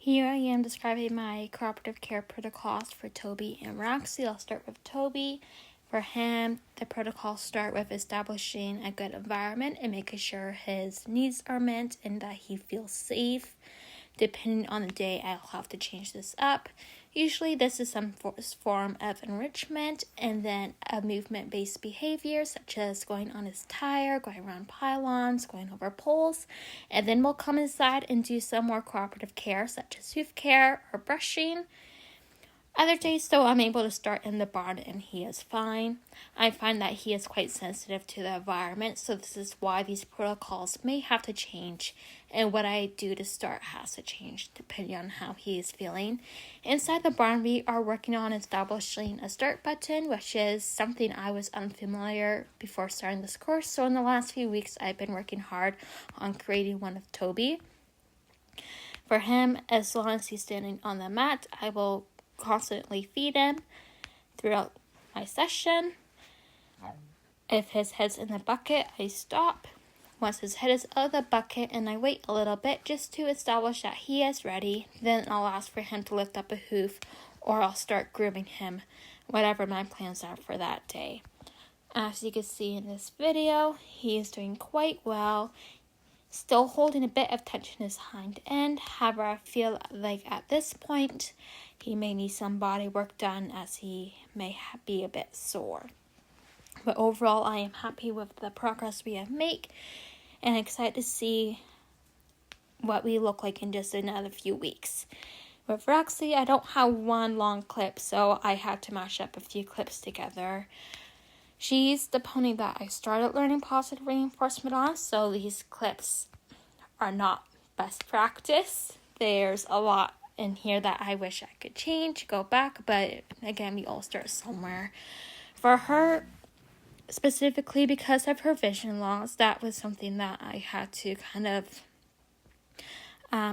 Here I am describing my cooperative care protocols for Toby and Roxy. I'll start with Toby. For him, the protocols start with establishing a good environment and making sure his needs are met and that he feels safe. Depending on the day, I'll have to change this up. Usually this is some form of enrichment and then a movement-based behavior such as going on his tire, going around pylons, going over poles. And then we'll come inside and do some more cooperative care such as hoof care or brushing. Other days, though, I'm able to start in the barn and he is fine. I find that he is quite sensitive to the environment, so this is why these protocols may have to change, and what I do to start has to change depending on how he is feeling. Inside the barn, we are working on establishing a start button, which is something I was unfamiliar before starting this course, so in the last few weeks, I've been working hard on creating one of Toby. For him, as long as he's standing on the mat, I will constantly feed him throughout my session. If his head's in the bucket, I stop. Once his head is out of the bucket and I wait a little bit just to establish that he is ready, then I'll ask for him to lift up a hoof or I'll start grooming him, whatever my plans are for that day. As you can see in this video, he is doing quite well. Still holding a bit of tension in his hind end. However, I feel like at this point, he may need some body work done as he may be a bit sore. But overall, I am happy with the progress we have made and excited to see what we look like in just another few weeks. With Roxy, I don't have one long clip, so I had to mash up a few clips together. She's the pony that I started learning positive reinforcement on, so these clips are not best practice. There's a lot in here that I wish I could change, go back, but again, we all start somewhere. For her, specifically because of her vision loss, that was something that I had to kind of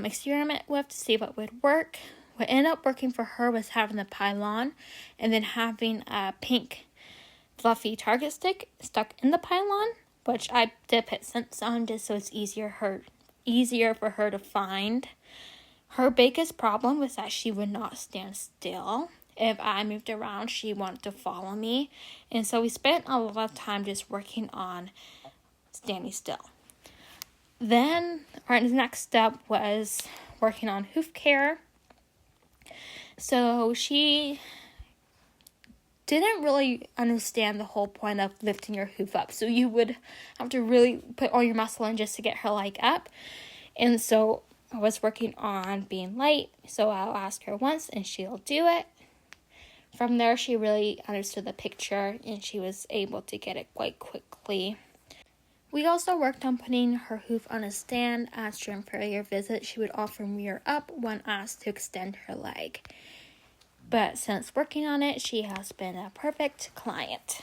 experiment with to see what would work. What ended up working for her was having the pylon and then having a pink fluffy target stick stuck in the pylon, which I did put scents on just so it's easier for her to find. Her biggest problem was that she would not stand still. If I moved around, she wanted to follow me, and so we spent a lot of time just working on standing still. Then our next step was working on hoof care. So she didn't really understand the whole point of lifting your hoof up. So you would have to really put all your muscle in just to get her leg up. And so I was working on being light. So I'll ask her once and she'll do it. From there, she really understood the picture and she was able to get it quite quickly. We also worked on putting her hoof on a stand, as during earlier visit, she would often rear up when asked to extend her leg. But since working on it, she has been a perfect client.